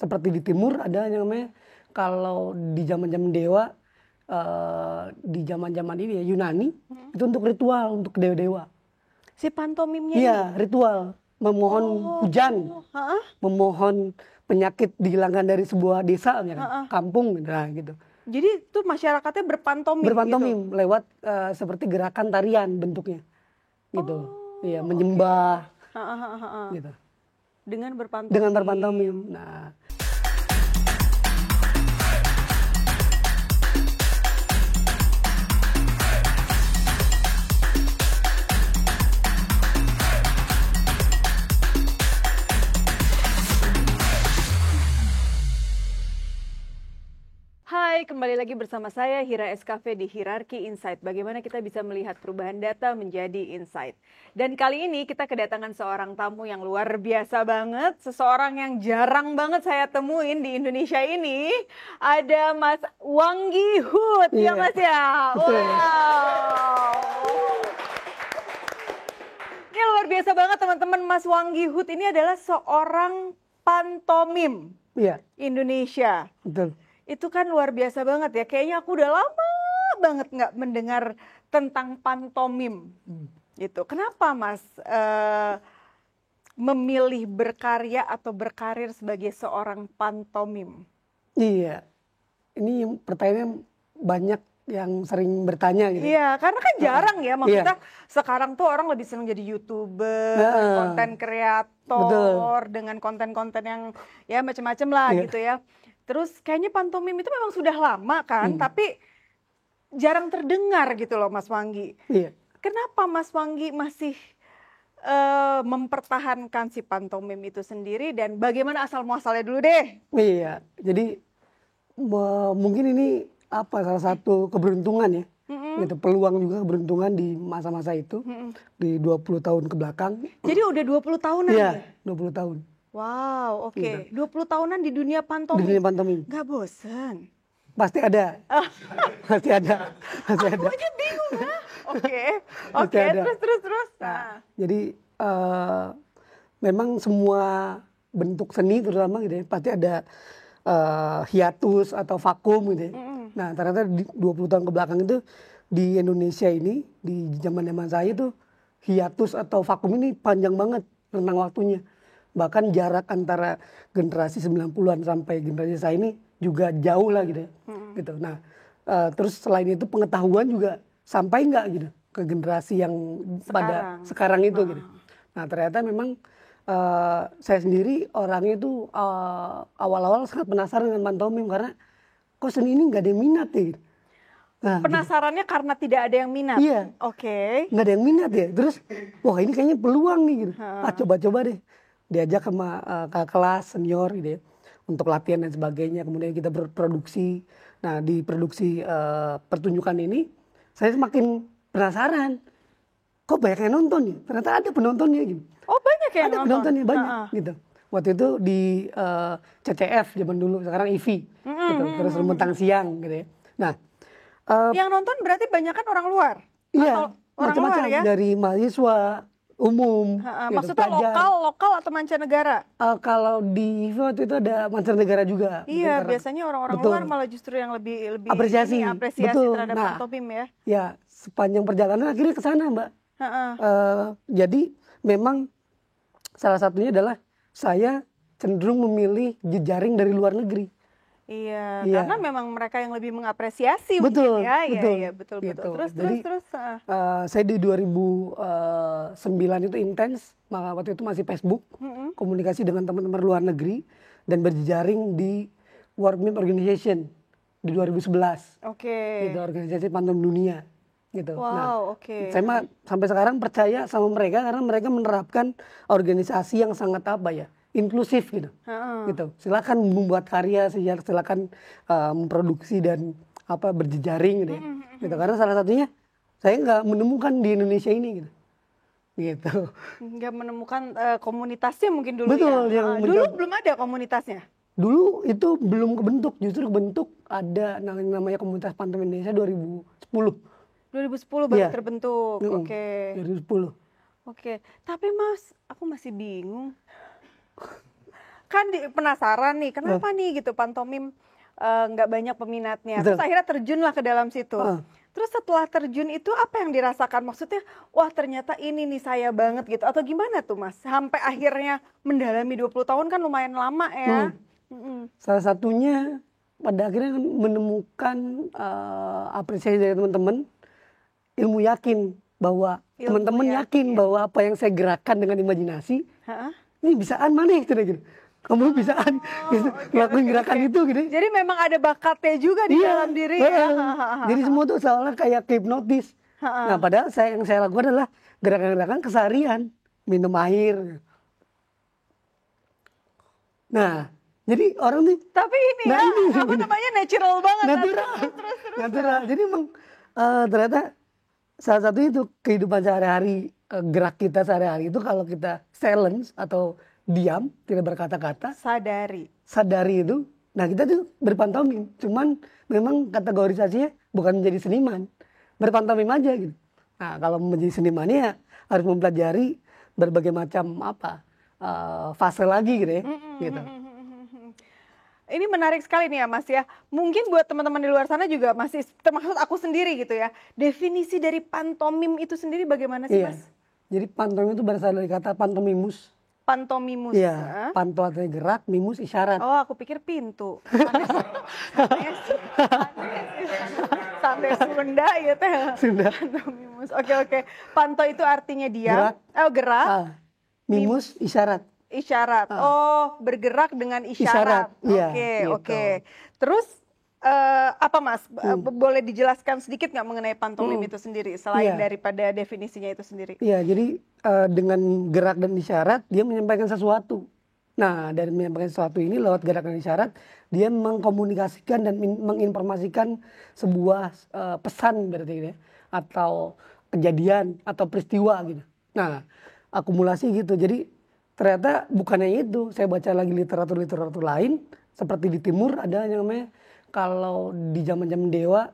seperti di timur ada yang namanya, kalau di zaman-zaman dewa, di zaman-zaman ini ya Yunani, itu untuk ritual, untuk dewa-dewa. Si pantomimnya Iya, ini? ritual. Memohon hujan, Heeh. memohon penyakit dihilangkan dari sebuah desa, ya kan, kampung, nah gitu. Jadi itu masyarakatnya berpantomim Berpantomim gitu? lewat seperti gerakan tarian bentuknya, gitu. Iya, menyembah, gitu. Dengan berpantomim. Dengan berpantomim. Nah, Hai, kembali lagi bersama saya Hira SKV di Hierarki Insight. Bagaimana kita bisa melihat perubahan data menjadi insight. Dan kali ini kita kedatangan seorang tamu yang luar biasa banget. Seseorang yang jarang banget saya temuin di Indonesia ini. Ada Mas Wanggi Hud, ya Mas ya? betul. Wow. Ini luar biasa banget teman-teman. Mas Wanggi Hud ini adalah seorang pantomim Iya, Indonesia. betul. Itu kan luar biasa banget ya. Kayaknya aku udah lama banget nggak mendengar tentang pantomim. Gitu. Kenapa Mas memilih berkarya atau berkarir sebagai seorang pantomim? Iya, ini pertanyaannya banyak yang sering bertanya gitu. Iya, karena kan jarang ya. Maksudnya sekarang tuh orang lebih senang jadi YouTuber, konten kreator, dengan konten-konten yang ya macam-macam lah gitu ya. Terus kayaknya pantomim itu memang sudah lama kan, tapi jarang terdengar gitu loh Mas Wanggi. Iya. Kenapa Mas Wanggi masih mempertahankan si pantomim itu sendiri, dan bagaimana asal muasalnya dulu deh? Iya, jadi mungkin ini salah satu keberuntungan ya, gitu, peluang juga keberuntungan di masa-masa itu, di 20 tahun ke belakang. Jadi udah 20 tahunan Iya, ya? 20 tahun. Wow, oke. 20 tahunan di dunia pantomim. Di dunia pantomim. Gak bosen? Pasti ada. Pasti ada. Aku aja bingung ya. Oke, terus. Nah, jadi memang semua bentuk seni terutama gitu ya, pasti ada hiatus atau vakum gitu ya. Nah, ternyata di 20 tahun ke belakang itu di Indonesia ini, di zaman-zaman saya itu hiatus atau vakum ini panjang banget rentang waktunya. Bahkan jarak antara generasi 90-an sampai generasi saya ini juga jauh lah gitu ya. Gitu. Nah, terus selain itu pengetahuan juga sampai enggak gitu ke generasi yang pada sekarang itu gitu. Nah, ternyata memang saya sendiri orangnya itu awal-awal sangat penasaran dengan pantomim karena kok seni ini nggak ada yang minat ya gitu. Nah, penasarannya gitu. Karena tidak ada yang minat? Iya. Oke. Nggak ada yang minat ya. Terus wah ini kayaknya peluang nih gitu. Coba-coba deh. Diajak sama kakak kelas senior gitu ya, untuk latihan dan sebagainya. Kemudian kita berproduksi. Nah, di produksi pertunjukan ini saya semakin penasaran. Kok banyak yang nonton ya? Ternyata ada penontonnya gitu. Oh, banyak yang ada nonton? Penontonnya banyak gitu. Waktu itu di CCF zaman dulu, sekarang IV gitu. Terus Rementang Siang gitu ya. Nah, yang nonton berarti banyak kan orang luar? Iya, macam-macam ya? Dari mahasiswa umum. Gitu, maksudnya lokal atau mancanegara? Kalau di waktu itu ada mancanegara juga. Iya, biasanya orang-orang luar malah justru yang lebih apresiasi terhadap pantomim ya. Ya, sepanjang perjalanan akhirnya ke sana, Mbak. Jadi memang salah satunya adalah saya cenderung memilih jejaring dari luar negeri. Iya, karena memang mereka yang lebih mengapresiasi betul, mungkin ya. Betul. Iya, betul. Jadi, terus. Saya di 2009 itu intens, waktu itu masih Facebook, komunikasi dengan teman-teman luar negeri dan berjejaring di World Mint Organization di 2011. Oke. Gitu, organisasi pantomim dunia. Gitu. Wow, saya sampai sekarang percaya sama mereka karena mereka menerapkan organisasi yang sangat inklusif gitu. Gitu. Silakan membuat karya, silakan memproduksi dan berjejaring gitu ya. Gitu. Karena salah satunya saya nggak menemukan di Indonesia ini gitu. Gitu. Nggak menemukan komunitasnya mungkin dulu. Betul, ya. Dulu belum ada komunitasnya. Dulu itu belum kebentuk, justru kebentuk ada namanya Komunitas Pantomim Indonesia 2010. 2010 baru terbentuk. Oke. 2010. Oke. Tapi Mas, aku masih bingung. kan penasaran nih, kenapa nih gitu pantomim nggak banyak peminatnya. Betul. Terus akhirnya terjunlah ke dalam situ. Terus setelah terjun itu apa yang dirasakan? Maksudnya, wah ternyata ini nih saya banget gitu. Atau gimana tuh Mas? Sampai akhirnya mendalami 20 tahun kan lumayan lama ya. Salah satunya pada akhirnya menemukan apresiasi dari teman-teman, ilmu yakin bahwa teman-teman yakin bahwa apa yang saya gerakkan dengan imajinasi, ini bisaan mana gitu. Kamu bisaan gitu, ngelakuin gerakan itu gitu. Jadi memang ada bakatnya juga di dalam diri ya. Jadi semua tuh seolah kayak hipnotis. Nah padahal yang saya lakukan adalah gerakan-gerakan keseharian, minum air. Nah jadi orang nih. Tapi ini apa namanya natural banget. Natural. Jadi emang ternyata salah satu itu kehidupan sehari-hari, gerak kita sehari-hari itu kalau kita silence atau diam, tidak berkata-kata, sadari itu, nah kita tuh berpantomim. Cuman memang kategorisasinya bukan menjadi seniman, berpantomim aja gitu. Nah kalau menjadi seniman ya harus mempelajari berbagai macam fase lagi gitu ya. Gitu. Ini menarik sekali nih ya Mas ya. Mungkin buat teman-teman di luar sana juga masih, termasuk aku sendiri gitu ya. Definisi dari pantomim itu sendiri bagaimana sih Mas? Jadi pantomim itu berasal dari kata pantomimus. Pantomimus. Iya, panto artinya gerak, mimus isyarat. Oh, aku pikir pintu. Sampai Sunda ya teh. Sunda. Pantomimus. Oke. Panto itu artinya diam. Gerak. Mimus isyarat. Isyarat. Oh, bergerak dengan isyarat. Oke. Terus apa Mas? Boleh dijelaskan sedikit nggak mengenai pantomim itu sendiri selain daripada definisinya itu sendiri? Iya, jadi dengan gerak dan isyarat dia menyampaikan sesuatu. Nah, dari menyampaikan sesuatu ini lewat gerak dan isyarat dia mengkomunikasikan dan menginformasikan sebuah pesan berarti gitu ya, atau kejadian atau peristiwa gitu. Nah, akumulasi gitu. Jadi ternyata bukannya itu, saya baca lagi literatur lain seperti di timur ada yang namanya, kalau di zaman-zaman dewa,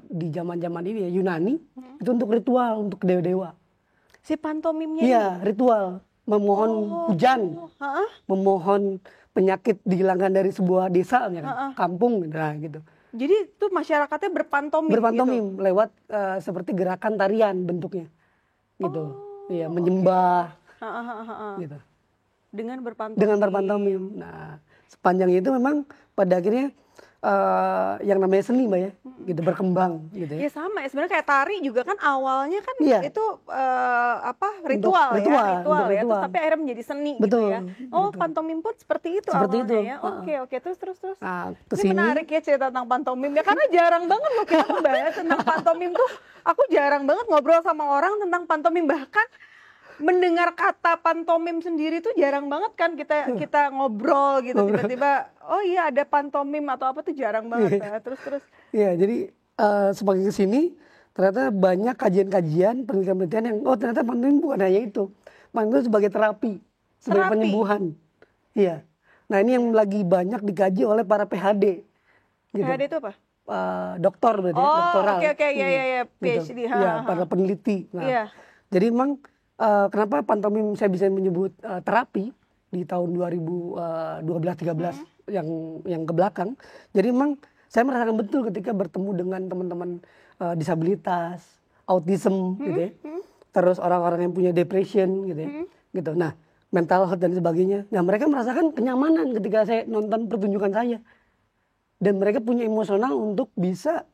di zaman-zaman ini ya Yunani, itu untuk ritual, untuk dewa-dewa. Si pantomimnya iya, ritual, memohon hujan, memohon penyakit dihilangkan dari sebuah desa, kampung, nah gitu. Jadi itu masyarakatnya berpantomim gitu? Lewat seperti gerakan tarian bentuknya, gitu. Iya, menyembah, gitu. Dengan berpantomim. Nah, sepanjang itu memang pada akhirnya yang namanya seni Mbak ya, gitu, berkembang gitu ya. Ya sama ya, sebenarnya kayak tari juga kan awalnya kan itu ritual ya. Terus tapi akhirnya menjadi seni. Betul, gitu ya. Oh, betul. Pantomim pun seperti itu awalnya ya. Oke, terus. Nah, ini menarik ya cerita tentang pantomim ya, karena jarang banget loh kita membahas tentang pantomim tuh. Aku jarang banget ngobrol sama orang tentang pantomim, bahkan mendengar kata pantomim sendiri tuh jarang banget kan kita ngobrol gitu, tiba-tiba oh iya ada pantomim atau apa tuh jarang banget ya. Terus. Iya, jadi semakin kesini ternyata banyak kajian-kajian, penelitian-penelitian yang ternyata pantomim bukan hanya itu. Pantomim itu sebagai terapi, sebagai penyembuhan. Iya. Nah ini yang lagi banyak dikaji oleh para PhD. Gitu. PhD itu apa? Doktor berarti, doktoral. Oke, iya, PhD. Gitu. Iya, para peneliti. Nah, jadi memang kenapa pantomim saya bisa menyebut terapi di tahun 2012-13 yang ke belakang. Jadi memang saya merasakan betul ketika bertemu dengan teman-teman disabilitas, autism gitu ya. Terus orang-orang yang punya depression gitu ya. Gitu. Nah, mental health dan sebagainya. Nah, mereka merasakan kenyamanan ketika saya nonton pertunjukan saya. Dan mereka punya emosional untuk bisa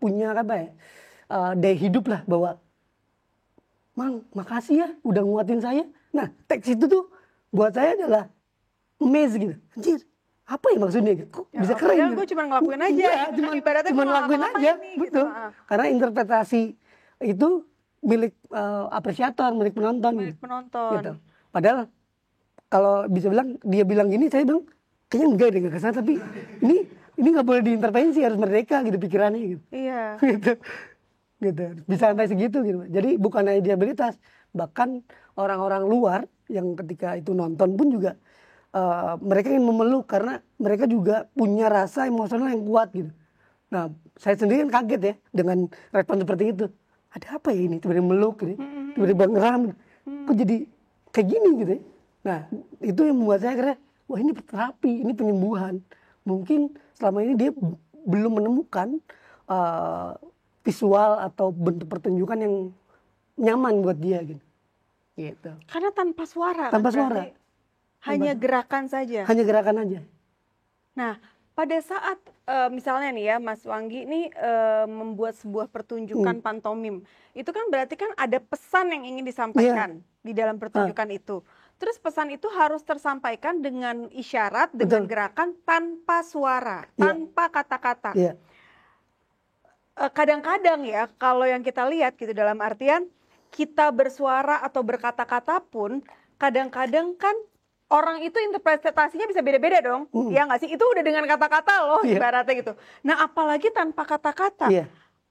punya daya hidup lah, bahwa Mang, makasih ya udah nguatin saya. Nah, teks itu tuh buat saya adalah amaze gitu. Anjir, apa ya maksudnya gitu? Kok bisa keren gitu? Gue cuma ngelakuin aja. Iya, cuma ngelakuin aja. Betul. Gitu. Karena interpretasi itu milik apresiator, milik penonton. Gitu. Padahal kalau bisa bilang, dia bilang gini, saya bilang kayaknya enggak deh, enggak kesana. Tapi ini nggak boleh diintervensi, harus merdeka gitu pikirannya gitu. Iya. Gitu, bisa sampai segitu gitu. Jadi bukan hanya disabilitas, bahkan orang-orang luar yang ketika itu nonton pun juga mereka ingin memeluk karena mereka juga punya rasa emosional yang kuat gitu. Nah, saya sendiri kan kaget ya dengan respon seperti itu. Ada apa ya ini? Tiba-tiba meluk gitu, tiba-tiba ngeram, kok jadi kayak gini gitu ya. Nah, itu yang membuat saya kira, wah ini terapi, ini penyembuhan. Mungkin selama ini dia belum menemukan visual atau bentuk pertunjukan yang nyaman buat dia gitu. Gitu. Karena tanpa suara. Tanpa kan, suara. Hanya gerakan saja. Hanya gerakan aja. Nah, pada saat misalnya nih ya Mas Wanggi ini membuat sebuah pertunjukan pantomim, itu kan berarti kan ada pesan yang ingin disampaikan di dalam pertunjukan itu. Terus pesan itu harus tersampaikan dengan isyarat, dengan gerakan tanpa suara, tanpa kata-kata. Kadang-kadang ya kalau yang kita lihat gitu dalam artian kita bersuara atau berkata-kata pun kadang-kadang kan orang itu interpretasinya bisa beda-beda dong, ya nggak sih? Itu udah dengan kata-kata loh ibaratnya gitu. Nah apalagi tanpa kata-kata,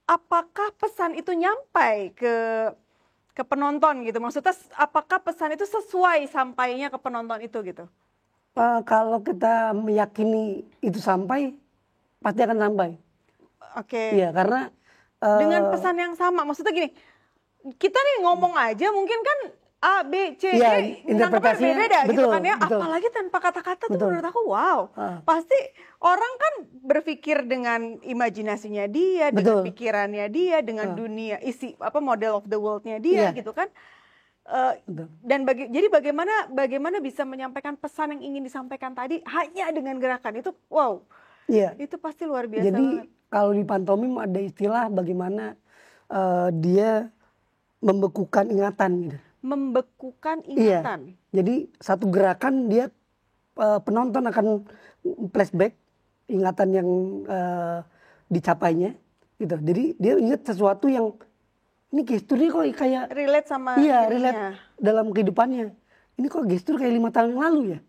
apakah pesan itu nyampai ke penonton gitu? Maksudnya apakah pesan itu sesuai sampainya ke penonton itu gitu? Kalau kita meyakini itu sampai, pasti akan sampai. Oke. Iya, karena dengan pesan yang sama, maksudnya gini, kita nih ngomong aja mungkin kan A, B, C, D, interpretasinya beda gitu kan ya. Betul. Apalagi tanpa kata-kata tuh menurut aku wow. Pasti orang kan berpikir dengan imajinasinya dia, dengan pikirannya dia, dengan dunia isi model of the world-nya dia gitu kan. Dan jadi bagaimana bisa menyampaikan pesan yang ingin disampaikan tadi hanya dengan gerakan itu wow. Iya. Itu pasti luar biasa. Jadi banget. kalau di pantomim ada istilah bagaimana dia membekukan ingatan gitu. Membekukan ingatan. Iya. Jadi satu gerakan dia penonton akan flashback ingatan yang dicapainya gitu. Jadi dia ingat sesuatu yang ini gesturnya kok kayak relate sama relate dalam kehidupannya. Ini kok gestur kayak 5 tahun yang lalu ya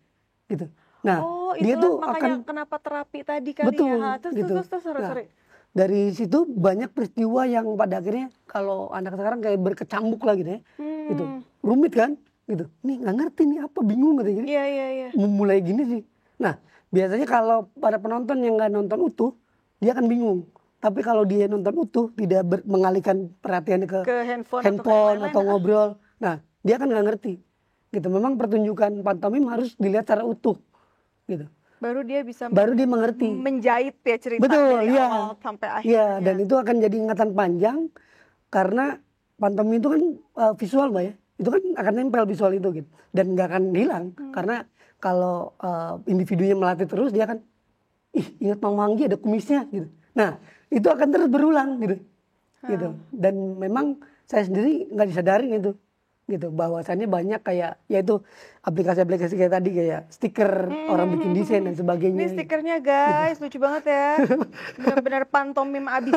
gitu. Nah, dia tuh makanya kenapa terapi tadi kali ya. Terus sorry. Dari situ banyak peristiwa yang pada akhirnya kalau anak sekarang kayak berkecambuk lah gitu ya. Gitu. Rumit kan? Gitu. Nih nggak ngerti nih apa, bingung gitu. Iya. Mulai gini sih. Nah, biasanya kalau pada penonton yang nggak nonton utuh, dia akan bingung. Tapi kalau dia nonton utuh, tidak mengalihkan perhatiannya ke handphone atau ngobrol. Nah, dia kan nggak ngerti. Gitu. Memang pertunjukan pantomim harus dilihat secara utuh. Gitu. Baru dia bisa mengerti, menjahit ya cerita dari awal sampai akhirnya. Iya, dan itu akan jadi ingatan panjang karena pantomim itu kan visual, Mbak ya. Itu kan akan nempel visual itu gitu. Dan nggak akan hilang karena kalau individunya melatih terus dia akan ingat Mang Wanggi ada kumisnya gitu. Nah, itu akan terus berulang gitu. Gitu. Dan memang saya sendiri nggak disadarin itu. Gitu, bahwasannya banyak kayak yaitu aplikasi-aplikasi kayak tadi kayak stiker orang bikin desain dan sebagainya. Ini stikernya guys, lucu banget ya. Benar-benar pantomim abis.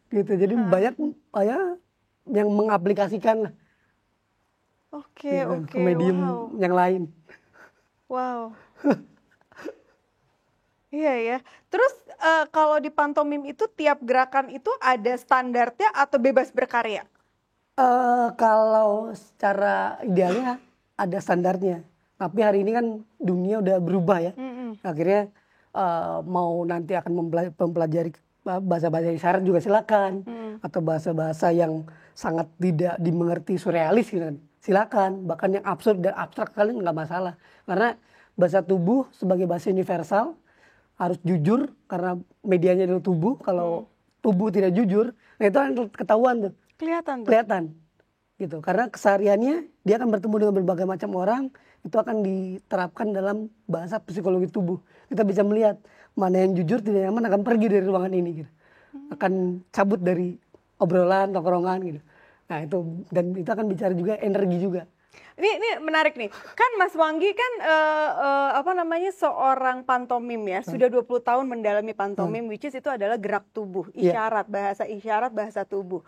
Gitu, jadi banyak yang mengaplikasikan Oke, ke medium yang lain. Wow. Iya ya. Terus kalau di pantomim itu tiap gerakan itu ada standarnya atau bebas berkarya? Kalau secara idealnya ada standarnya, tapi hari ini kan dunia udah berubah ya. Akhirnya mau nanti akan mempelajari bahasa-bahasa isyarat juga silakan, atau bahasa-bahasa yang sangat tidak dimengerti surrealis gitu kan, silakan. Bahkan yang absurd dan abstrak kalian nggak masalah, karena bahasa tubuh sebagai bahasa universal harus jujur karena medianya adalah tubuh. Kalau tubuh tidak jujur, nah itu akan ketahuan tuh. Kelihatan gitu, karena kesehariannya dia akan bertemu dengan berbagai macam orang, itu akan diterapkan dalam bahasa psikologi tubuh. Kita bisa melihat mana yang jujur tidak nyaman akan pergi dari ruangan ini gitu. Akan cabut dari obrolan tongkrongan gitu. Nah itu, dan itu akan bicara juga energi juga. Ini menarik nih, kan Mas Wanggi kan seorang pantomim ya, sudah 20 tahun mendalami pantomim, which is itu adalah gerak tubuh, isyarat, bahasa tubuh.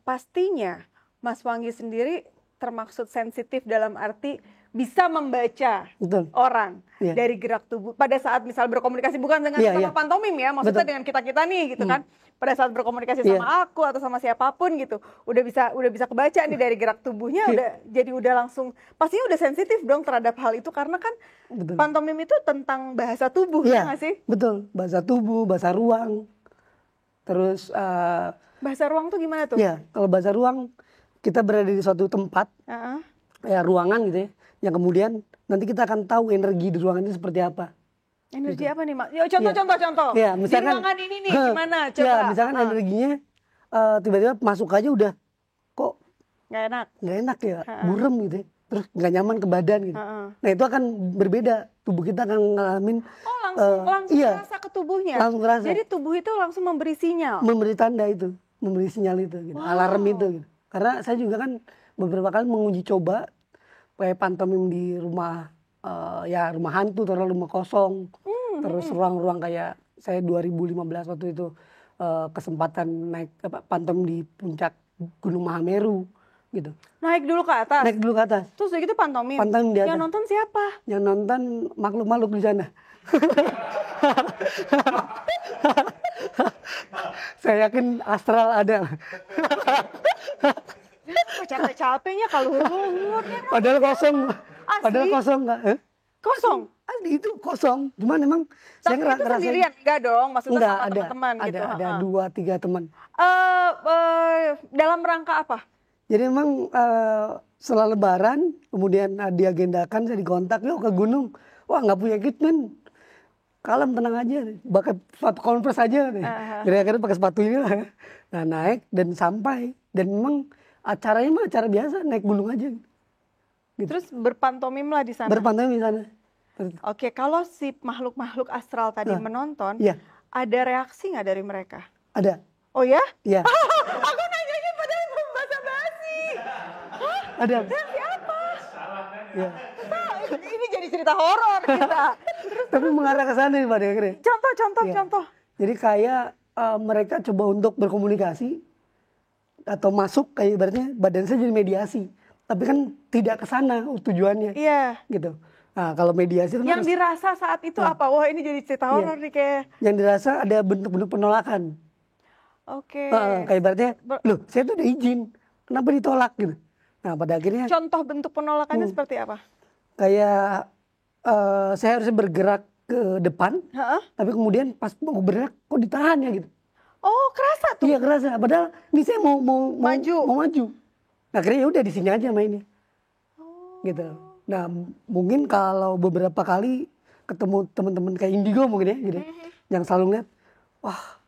Pastinya Mas Wanggi sendiri termaksud sensitif dalam arti bisa membaca orang dari gerak tubuh pada saat misal berkomunikasi, bukan dengan sama pantomim ya, maksudnya dengan kita nih gitu kan, pada saat berkomunikasi sama aku atau sama siapapun gitu, udah bisa kebaca nih dari gerak tubuhnya, udah langsung pastinya udah sensitif dong terhadap hal itu, karena kan pantomim itu tentang bahasa tubuh ya nggak sih? Betul, bahasa tubuh, bahasa ruang, terus bahasa ruang tuh gimana tuh? Ya, kalau bahasa ruang kita berada di suatu tempat, kayak ruangan gitu ya, yang kemudian nanti kita akan tahu energi di ruangan itu seperti apa. Energi Gitu. apa nih, Mak? Yo, contoh. Ya, Di misalkan, ruangan ini nih, gimana? Coba. ya, misalkan energinya tiba-tiba masuk aja udah kok Nggak enak. nggak enak ya, burem gitu ya. Terus nggak nyaman ke badan gitu. Nah itu akan berbeda, tubuh kita akan ngalamin. Oh, langsung iya, terasa ke tubuhnya. langsung terasa. Jadi tubuh itu langsung memberi sinyal. Memberi tanda itu, memberi sinyal itu, gitu. Alarm itu. Gitu. Karena saya juga kan beberapa kali menguji coba kayak pantomim di rumah, ya rumah hantu, terus rumah kosong, terus ruang-ruang kayak saya 2015 waktu itu kesempatan naik pantomim di puncak Gunung Mahameru, gitu. Naik dulu ke atas. Naik dulu ke atas. Terus udah gitu pantomim. Pantomim di atas. Yang nonton siapa? Yang nonton makhluk-makhluk di sana. Saya yakin astral ada. Capek-capeknya kalau Padahal kosong. Asli? Padahal kosong enggak? Kosong. Asli itu kosong. Cuman memang saya Tapi itu sendirian? Enggak dong, maksudnya enggak, sama teman-teman gitu. Ada 2-3 teman. Dalam rangka apa? Jadi memang setelah lebaran, kemudian diagendakan, saya dikontak, yuk ke gunung. Wah nggak punya equipment. Kalem, tenang aja, pakai sepatu Converse aja. Jadi akhirnya pakai sepatu ini lah. Nah naik dan sampai. Dan memang acaranya mah acara biasa, naik gunung aja. Gitu. Terus berpantomim lah di sana? Berpantomim di sana. Oke, kalau si makhluk-makhluk astral tadi menonton, iya. Ada reaksi nggak dari mereka? Ada. Oh ya? Iya. Aku nanyanya padahal belum basa-basi. Ada. Reaksi apa? Ya. Ini jadi cerita horor kita. Tapi mengarah ke sana nih Pak akhirnya. Contoh. Jadi kayak mereka coba untuk berkomunikasi atau masuk kayak ibaratnya badan saya jadi mediasi. Tapi kan tidak ke sana tujuannya. Iya. Gitu. Nah, kalau mediasi itu yang dirasa saat itu apa? Wah, ini jadi cerita horor nih kayak. Yang dirasa ada bentuk-bentuk penolakan. Oke. Kayak ibaratnya, loh saya tuh udah izin, kenapa ditolak gitu. Nah pada akhirnya. Contoh bentuk penolakannya seperti apa? Kayak saya harusnya bergerak ke depan, tapi kemudian pas mau bergerak kok ditahan ya gitu. Oh kerasa tuh? Iya kerasa, padahal ini saya mau maju. Nah akhirnya ya udah di sini aja mainnya. Gitu. Nah mungkin kalau beberapa kali ketemu teman-teman kayak Indigo mungkin ya gitu, yang selalu ngeliat, wah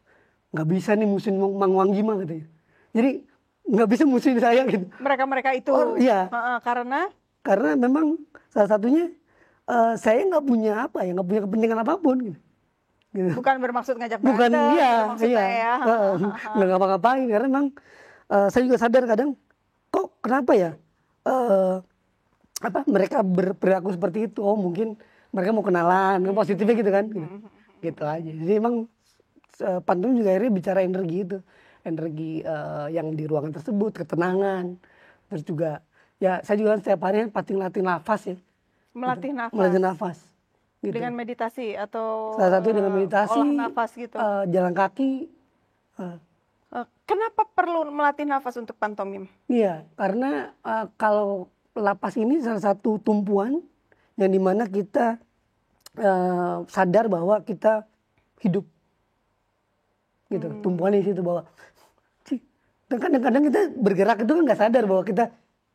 nggak bisa nih musuhin Mang Wangi mah gitu. Jadi nggak bisa musuhin saya gitu. Mereka itu? Oh iya. Karena memang salah satunya saya nggak punya nggak punya kepentingan apapun gitu. Bukan bermaksud ngajak berantem. Bukan, iya. Ya. Nggak ngapa-ngapain karena memang saya juga sadar kadang kok kenapa ya mereka berperilaku seperti itu. Oh mungkin mereka mau kenalan, positifnya gitu kan. Gitu aja. Jadi emang pantomim juga akhirnya bicara energi itu. Energi yang di ruangan tersebut, ketenangan. Terus juga ya saya juga setiap hari latih nafas ya. Melatih nafas? Melatih nafas. Gitu. Dengan meditasi atau salah satu dengan meditasi, olah nafas gitu. Jalan kaki. Kenapa perlu melatih nafas untuk pantomim? Iya, karena kalau lapas ini salah satu tumpuan yang dimana kita sadar bahwa kita hidup, gitu. Tumpuan di situ bahwa, kadang-kadang kita bergerak itu kan nggak sadar bahwa kita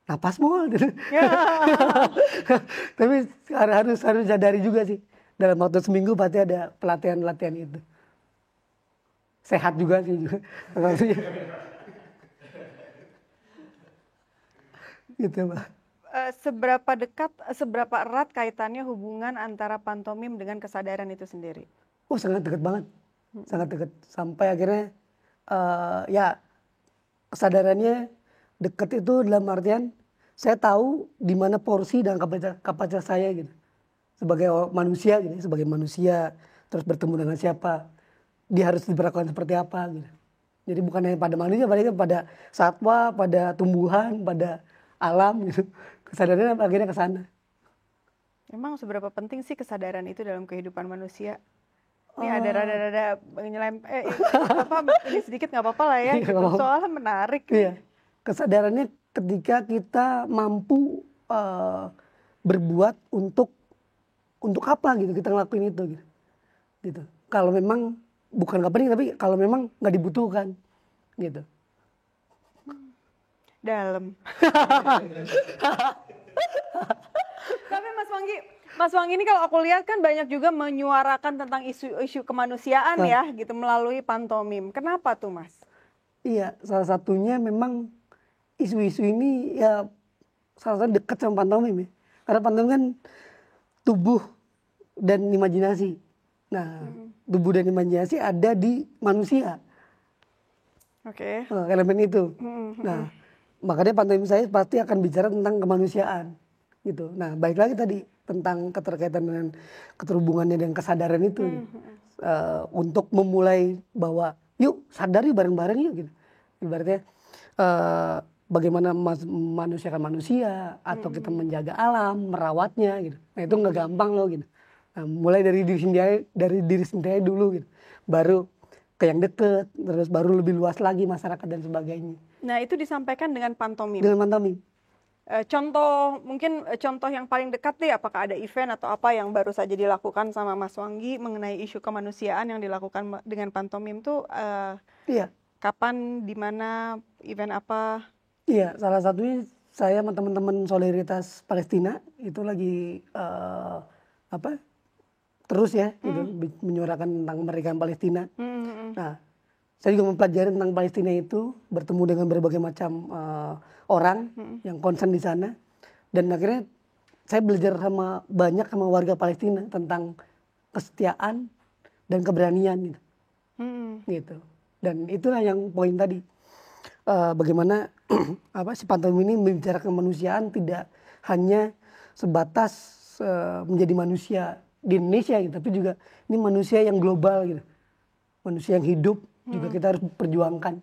napas mol gitu. Tapi harus sadari juga sih. Dalam waktu seminggu pasti ada pelatihan itu. Sehat juga sih juga. Gitu, Mbak. Seberapa erat kaitannya hubungan antara pantomim dengan kesadaran itu sendiri? Oh, sangat dekat banget. Sangat dekat. Sampai akhirnya ya kesadarannya dekat itu dalam artian saya tahu di mana porsi dan kapasitas saya gitu. Sebagai manusia gitu, sebagai manusia terus bertemu dengan siapa, dia harus diperlakukan seperti apa gitu. Jadi bukan hanya pada manusia, pada satwa, pada tumbuhan, pada alam gitu. Kesadaran akhirnya ke sana. Emang seberapa penting sih kesadaran itu dalam kehidupan manusia? Ini ada rada-rada ini sedikit nggak apa-apa lah ya. Gitu. Soalnya menarik. Iya. Kesadarannya ketika kita mampu berbuat untuk apa gitu, kita ngelakuin itu gitu. Kalau memang bukan nggak penting, tapi kalau memang nggak dibutuhkan gitu. Dalam. Tapi Mas Wanggi ini kalau aku lihat kan banyak juga menyuarakan tentang isu-isu kemanusiaan ya gitu melalui pantomim. Kenapa tuh Mas? Iya, salah satunya memang isu-isu ini ya salah satu dekat sama pantomim ya. Karena pantomim kan tubuh dan imajinasi. Nah, tubuh dan imajinasi ada di manusia. Oke. Elemen itu. Nah, makanya pantomim saya pasti akan bicara tentang kemanusiaan gitu. Nah, baik lagi tadi tentang keterkaitan dengan keterhubungannya dengan kesadaran itu. Untuk memulai bahwa yuk sadar yuk bareng-bareng yuk gitu. Ibaratnya bagaimana memanusiakan manusia atau kita menjaga alam, merawatnya gitu. Nah, itu nggak gampang loh gitu. Nah, mulai dari diri sendiri dulu gitu. Baru ke yang deket, terus baru lebih luas lagi masyarakat dan sebagainya. Nah, itu disampaikan dengan pantomim. Dengan pantomim. Contoh yang paling dekat nih, apakah ada event atau apa yang baru saja dilakukan sama Mas Wanggi mengenai isu kemanusiaan yang dilakukan dengan pantomim tuh? Iya. Kapan, di mana, event apa? Iya, salah satunya saya sama teman-teman Solidaritas Palestina itu lagi terus ya gitu, menyuarakan tentang kemerdekaan Palestina. Nah, saya juga mempelajari tentang Palestina itu, bertemu dengan berbagai macam orang yang concern di sana, dan akhirnya saya belajar banyak sama warga Palestina tentang kesetiaan dan keberanian gitu. Gitu. Dan itulah yang poin tadi, bagaimana si pantomim ini membicarakan kemanusiaan tidak hanya sebatas menjadi manusia di Indonesia gitu, tapi juga ini manusia yang global gitu, manusia yang hidup juga kita harus perjuangkan.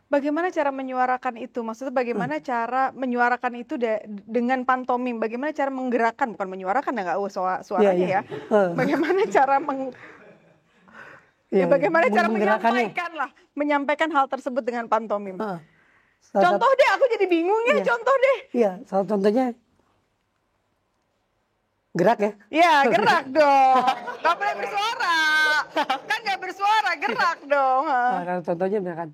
Bagaimana cara menyuarakan itu? Maksudnya bagaimana cara menyuarakan itu dengan pantomim? Bagaimana cara menggerakkan, bukan menyuarakan ya, nggak suaranya ya. Bagaimana cara bagaimana cara menyampaikan hal tersebut dengan pantomim? Contoh deh, aku jadi bingung ya. Contoh deh. Iya, salah contohnya gerak ya. Iya, gerak dong. Gak boleh bersuara. Kan gak bersuara, gerak dong. Nah, contohnya misalkan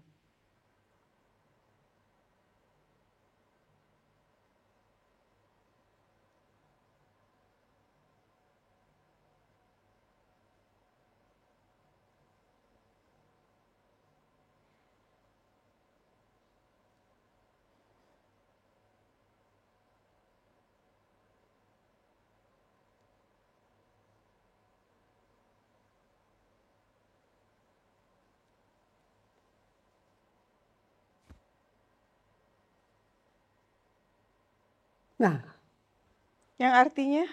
yang artinya?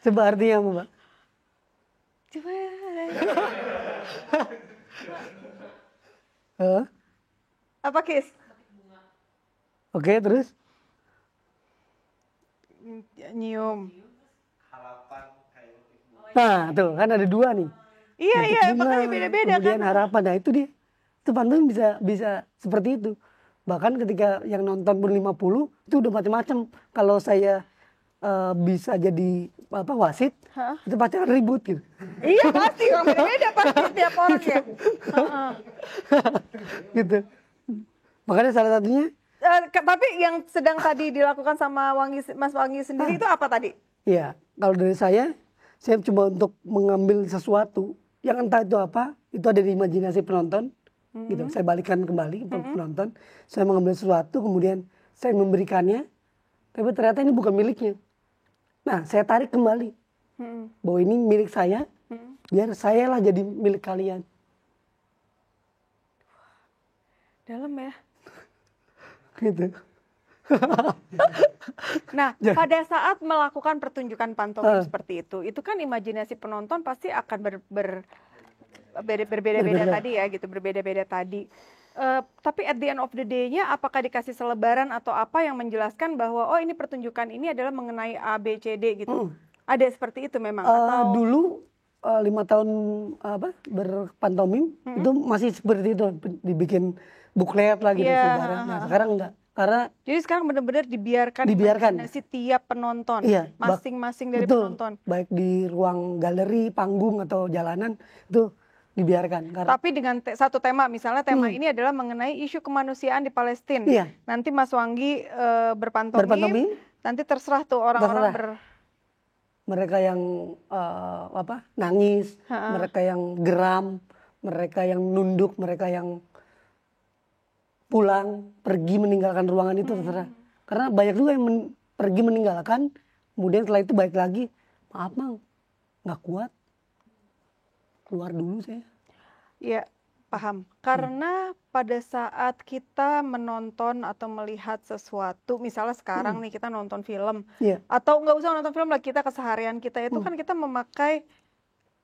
Coba artinya apa, Mbak? Coba. Apa, Kis? Oke, terus? Nyium. Nah, tuh kan ada dua nih. Iya, makanya beda-beda kan. Kemudian harapan, nah itu dia. Itu pantomim bisa seperti itu. Bahkan ketika yang nonton pun 50, itu udah macam-macam. Kalau saya bisa jadi wasit, itu pasti akan ribut gitu. Iya pasti, orang beda-beda pasti tiap orang ya. Gitu. Makanya salah satunya. Tapi yang sedang tadi dilakukan sama Mas Wanggi sendiri itu apa tadi? Iya, kalau dari saya coba untuk mengambil sesuatu yang entah itu apa, itu ada di imajinasi penonton. Gitu. Saya balikan kembali ke penonton. Saya mengambil sesuatu, kemudian saya memberikannya, tapi ternyata ini bukan miliknya. Nah, saya tarik kembali bahwa ini milik saya, biar saya lah jadi milik kalian. Dalam ya. Gitu. Nah, pada saat melakukan pertunjukan pantomim seperti itu kan imajinasi penonton pasti akan berbeda-beda tadi ya, gitu, berbeda-beda tadi. Tapi at the end of the day-nya apakah dikasih selebaran atau apa yang menjelaskan bahwa oh ini pertunjukan ini adalah mengenai A, B, C, D gitu. Ada seperti itu memang? Atau... Dulu 5 tahun berpantomim itu masih seperti itu, dibikin buklet lagi selebaran. Nah, sekarang enggak. Karena jadi sekarang benar-benar dibiarkan imajinasi tiap penonton, masing-masing dari penonton. Baik di ruang galeri, panggung atau jalanan itu dibiarkan. Tapi dengan satu tema, misalnya tema ini adalah mengenai isu kemanusiaan di Palestina. Nanti Mas Wanggi berpantomim, Nanti terserah tuh orang-orang mereka yang nangis, mereka yang geram, mereka yang nunduk, mereka yang pulang, pergi meninggalkan ruangan itu terserah. Karena banyak juga yang pergi meninggalkan, kemudian setelah itu balik lagi, maaf Mang, nggak kuat, keluar dulu saya. Iya, paham. Karena pada saat kita menonton atau melihat sesuatu, misalnya sekarang nih kita nonton film, atau nggak usah nonton film lah, kita keseharian kita itu kan kita memakai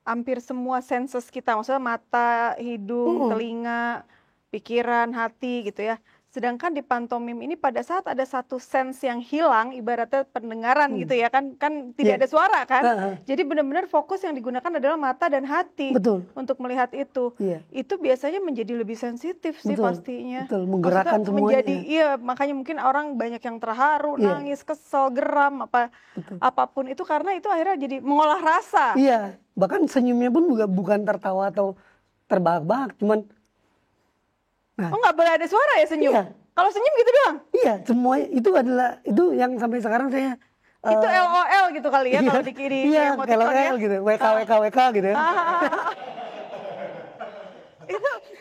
hampir semua senses kita, maksudnya mata, hidung, telinga, pikiran, hati gitu ya. Sedangkan di pantomim ini pada saat ada satu sense yang hilang, ibaratnya pendengaran gitu ya, kan tidak ada suara kan. Jadi benar-benar fokus yang digunakan adalah mata dan hati. Betul. Untuk melihat itu. Itu biasanya menjadi lebih sensitif sih pastinya. Betul, menggerakkan semuanya. Iya, makanya mungkin orang banyak yang terharu, nangis, kesel, geram, apapun itu karena itu akhirnya jadi mengolah rasa. Iya, bahkan senyumnya pun bukan tertawa atau terbahak-bahak, cuman oh nggak boleh ada suara ya senyum? Iya. Kalau senyum gitu doang? Iya, semua itu yang sampai sekarang saya itu LOL gitu kali ya kalau di kiri iya, LOL gitu, WK gitu ya.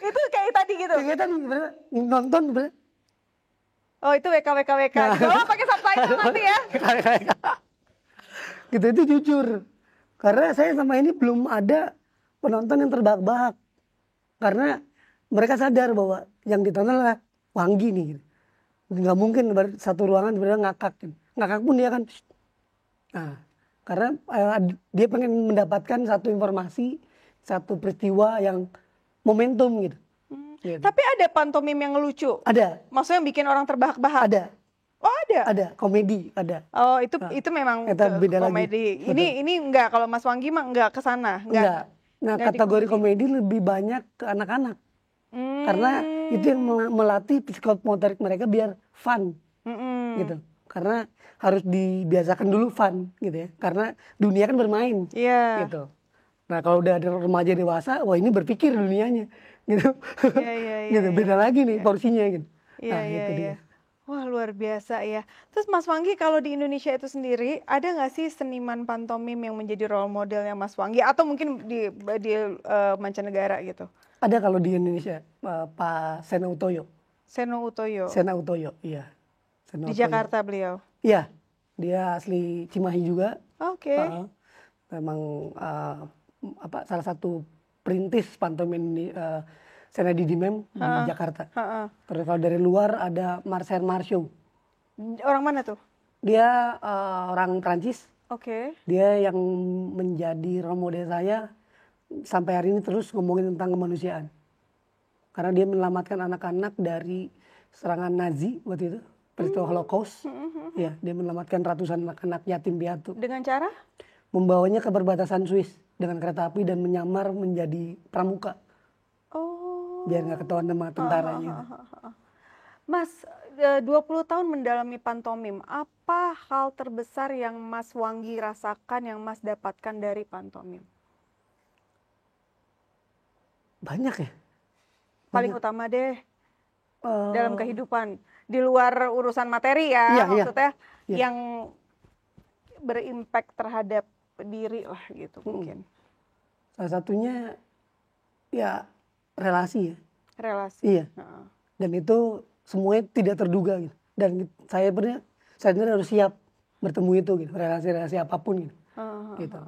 itu kayak tadi gitu. Kayak tadi nonton oh itu WK. Oh pakai subtitle nanti ya. Gitu itu jujur. Karena saya sama ini belum ada penonton yang terbahak-bahak. Karena mereka sadar bahwa yang ditonton adalah Wanggi nih gitu. Nggak mungkin satu ruangan sebenarnya ngakak gitu. Ngakak pun dia kan nah, karena dia pengen mendapatkan satu informasi, satu peristiwa yang momentum gitu. Tapi ada pantomim yang lucu? Ada. Maksudnya yang bikin orang terbahak-bahak? Ada. Oh ada? Ada, komedi ada. Oh itu memang beda komedi. Lagi. Ini enggak, kalau Mas Wanggi mah enggak ke sana? Enggak. Nah kategori komedi lebih banyak ke anak-anak. Karena itu yang melatih psikomotorik mereka biar fun gitu. Karena harus dibiasakan dulu fun gitu ya. Karena dunia kan bermain gitu. Nah kalau udah ada remaja dewasa, wah ini berpikir dunianya gitu. Gitu. Beda lagi nih porsinya gitu. Itu dia. Wah luar biasa ya. Terus Mas Wanggi kalau di Indonesia itu sendiri ada nggak sih seniman pantomim yang menjadi role modelnya Mas Wanggi atau mungkin di mancanegara gitu? Ada kalau di Indonesia Pak Sena Utoyo. Sena Utoyo, iya. Di Jakarta beliau? Iya, dia asli Cimahi juga. Oke. Memang salah satu perintis pantomim Sena Didimem di Jakarta. Terus kalau dari luar ada Marcel Marceau. Orang mana tuh? Dia orang Prancis. Oke. Dia yang menjadi role model saya sampai hari ini terus ngomongin tentang kemanusiaan. Karena dia menyelamatkan anak-anak dari serangan Nazi waktu itu, peristiwa Holocaust. Ya, dia menyelamatkan ratusan anak-anak yatim piatu. Dengan cara? Membawanya ke perbatasan Swiss dengan kereta api dan menyamar menjadi pramuka. Oh. Biar nggak ketahuan sama tentaranya. Mas, 20 tahun mendalami pantomim, apa hal terbesar yang Mas Wanggi rasakan, yang Mas dapatkan dari pantomim? Banyak ya. Paling utama deh dalam kehidupan di luar urusan materi ya, maksudnya yang berimpact terhadap diri lah gitu mungkin. Salah satunya ya relasi ya. Relasi. Iya. Dan itu semuanya tidak terduga gitu. Dan saya harus siap bertemu itu gitu, relasi-relasi apapun gitu. Gitu.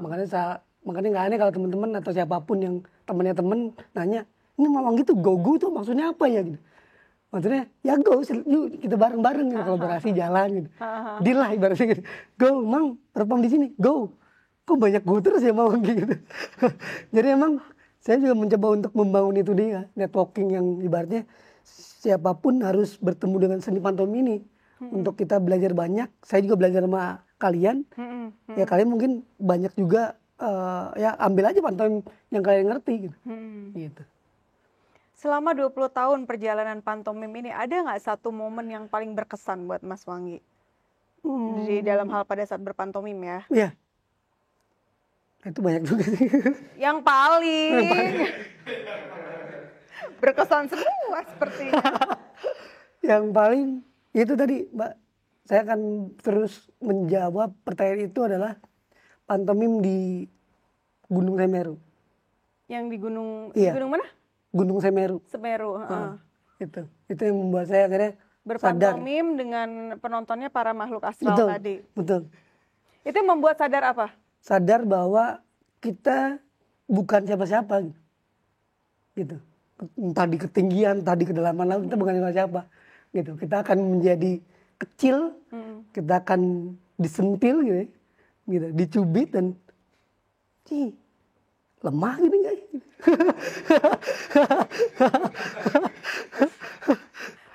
Makanya nggak aneh kalau teman-teman atau siapapun yang temannya temen nanya, ini Mang Wanggi tuh go tuh maksudnya apa ya gitu. Maksudnya ya go, yuk kita bareng-bareng gitu, kolaborasi jalan gitu. Deal lah ibaratnya gitu. Go Mang, perform di sini, go. Kok banyak go terus ya Mang Wanggi gitu. Jadi emang saya juga mencoba untuk membangun itu dia, networking yang ibaratnya siapapun harus bertemu dengan seni pantomim ini. Untuk kita belajar banyak, saya juga belajar sama kalian. Ya kalian mungkin banyak juga ya ambil aja pantomim yang kalian ngerti gitu. Gitu. Selama 20 tahun perjalanan pantomim ini ada nggak satu momen yang paling berkesan buat Mas Wanggi? Di dalam hal pada saat berpantomim ya? Iya. Itu banyak juga sih. Yang paling berkesan semua sepertinya. Yang paling itu tadi Mbak, saya akan terus menjawab pertanyaan itu adalah pantomim di Gunung Semeru. Yang di gunung, Iya. di gunung mana? Gunung Semeru. Semeru. Itu yang membuat saya akhirnya sadar. Berpantomim dengan penontonnya para makhluk astral Betul, tadi. betul. Itu yang membuat sadar apa? Sadar bahwa kita bukan siapa-siapa gitu. Entah di ketinggian, entah di kedalaman laut, kita bukan siapa-siapa gitu. Kita akan menjadi kecil, kita akan disentil gitu, gitu, dicubit dan lemah gini guys.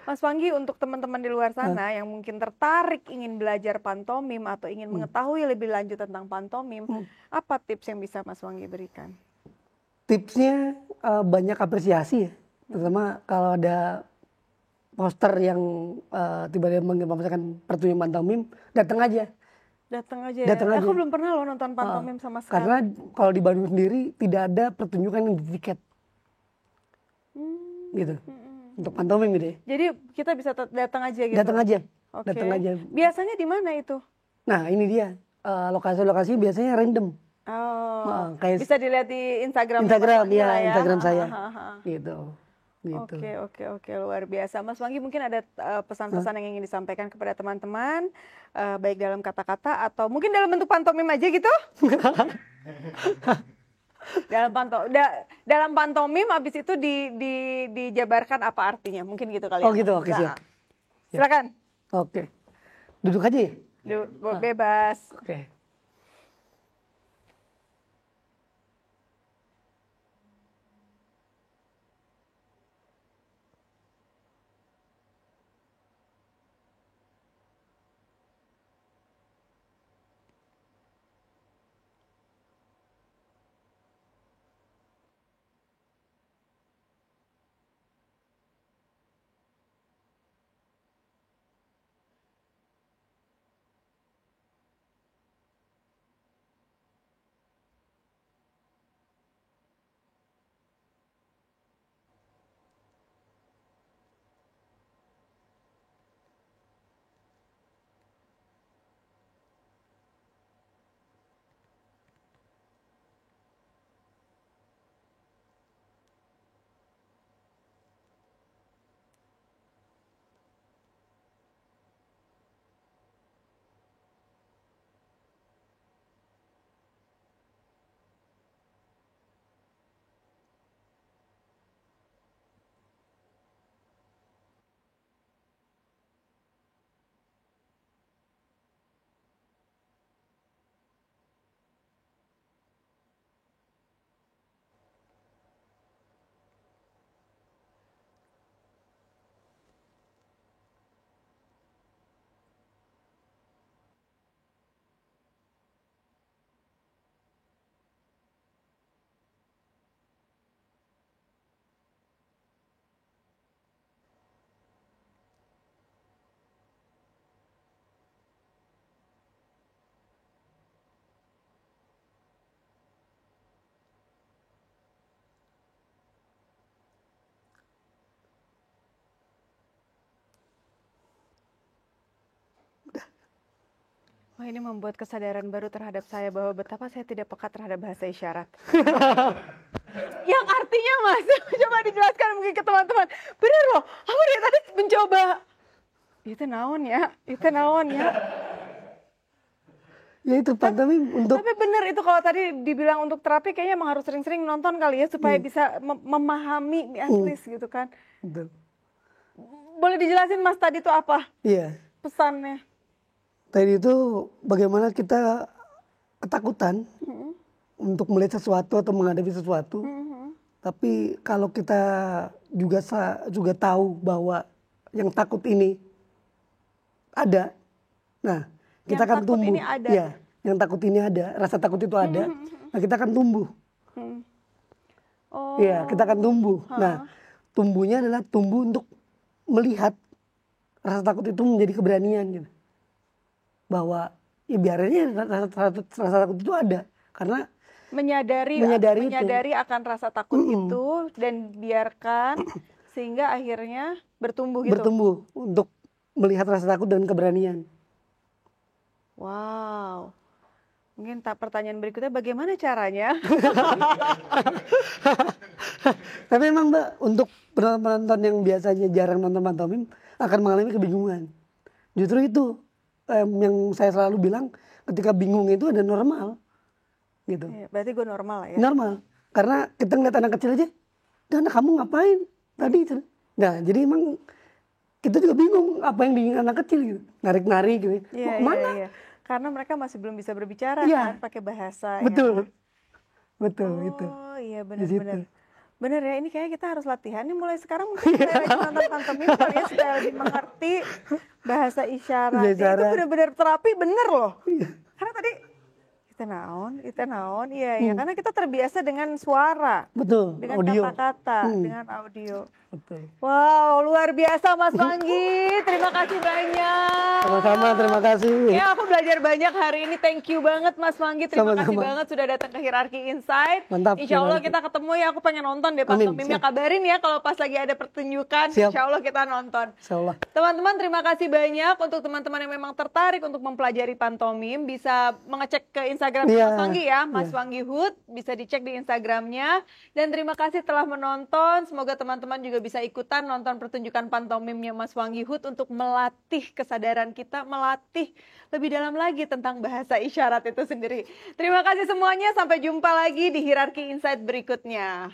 Mas Panggi, untuk teman-teman di luar sana yang mungkin tertarik ingin belajar pantomim atau ingin mengetahui lebih lanjut tentang pantomim, apa tips yang bisa Mas Panggi berikan? Tipsnya banyak apresiasi ya, terutama kalau ada poster yang tiba-tiba menggambarkan pertunjukan pantomim, datang aja. Datang aja ya. Aku belum pernah loh nonton pantomim sama sekali. Karena kalau di Bandung sendiri tidak ada pertunjukan yang di tiket. Gitu. Untuk pantomim gitu ya. Jadi kita bisa datang aja gitu. Datang aja. Oke. Datang aja. Biasanya di mana itu? Nah, ini dia. Lokasi-lokasi biasanya random. Oh. Kayak bisa dilihat di Instagram ya, Instagram saya. Gitu. Oke, luar biasa. Mas Panggi, mungkin ada pesan-pesan yang ingin disampaikan kepada teman-teman, baik dalam kata-kata atau mungkin dalam bentuk pantomim aja gitu? dalam pantomim habis itu dijabarkan apa artinya? Mungkin gitu kali. Oh gitu, oke siap. Silakan. Oke. Duduk aja ya? Bebas. Oke. Wah, ini membuat kesadaran baru terhadap saya bahwa betapa saya tidak peka terhadap bahasa isyarat. Yang artinya Mas, coba dijelaskan mungkin ke teman-teman. Bener loh, aku dari tadi mencoba. Itu naon ya. Ya itu pantomim untuk. Tapi bener itu kalau tadi dibilang untuk terapi kayaknya emang harus sering-sering nonton kali ya supaya bisa memahami at least gitu kan. Betul. Boleh dijelasin Mas tadi itu apa? Iya. Pesannya. Tadi itu bagaimana kita ketakutan untuk melihat sesuatu atau menghadapi sesuatu. Tapi kalau kita juga tahu bahwa yang takut ini ada. Nah, kita akan tumbuh. Ya, yang takut ini ada, rasa takut itu ada. Nah, kita akan tumbuh. Iya, kita akan tumbuh. Nah, tumbuhnya adalah tumbuh untuk melihat rasa takut itu menjadi keberanian gitu. Bahwa ya biarnya rasa takut itu ada karena menyadari akan rasa takut itu dan biarkan sehingga akhirnya bertumbuh gitu. Bertumbuh untuk melihat rasa takut dan keberanian. Wow. Mungkin pertanyaan berikutnya bagaimana caranya? Tapi memang Mbak, untuk penonton yang biasanya jarang nonton pantomim akan mengalami kebingungan. Justru itu yang saya selalu bilang, ketika bingung itu ada normal. Gitu. Iya, berarti gue normal lah ya? Normal. Karena kita ngeliat anak kecil aja, dan kamu ngapain tadi? Nah, jadi emang kita juga bingung apa yang diingat anak kecil gitu. Narik-narik gitu. Mau kemana? Iya. Karena mereka masih belum bisa berbicara Iya. kan, pakai bahasa. Betul. Ya. Betul, gitu. Oh iya Di situ. benar-benar. Bener ya, ini kayaknya kita harus latihan nih mulai sekarang mungkin kita lagi nonton pantomim kali ya supaya lebih mengerti bahasa isyarat. Ya, itu benar-benar terapi bener loh. Karena tadi kita naon, iya, karena kita terbiasa dengan suara. Betul, dengan audio. Kata-kata, dengan audio. Betul. Wow, luar biasa Mas Wanggi. Terima kasih banyak. Sama-sama, terima kasih. Ya, aku belajar banyak hari ini. Thank you banget Mas Wanggi. Terima kasih Sama-sama. banget sudah datang ke Hierarki Insight. Mantap. Insya Allah kita ketemu ya. Aku pengen nonton deh pantomimnya. Kabarin ya kalau pas lagi ada pertunjukan. Siap. Insya Allah kita nonton. Insya Allah. Teman-teman, terima kasih banyak untuk teman-teman yang memang tertarik untuk mempelajari pantomim. Bisa mengecek ke Instagram Mas Wanggi ya, Mas Wanggi Hood. Bisa dicek di Instagramnya. Dan terima kasih telah menonton. Semoga teman-teman juga bisa ikutan nonton pertunjukan pantomimnya Mas Wanggi Hood untuk melatih kesadaran kita, melatih lebih dalam lagi tentang bahasa isyarat itu sendiri. Terima kasih semuanya, sampai jumpa lagi di Hierarki Insight berikutnya.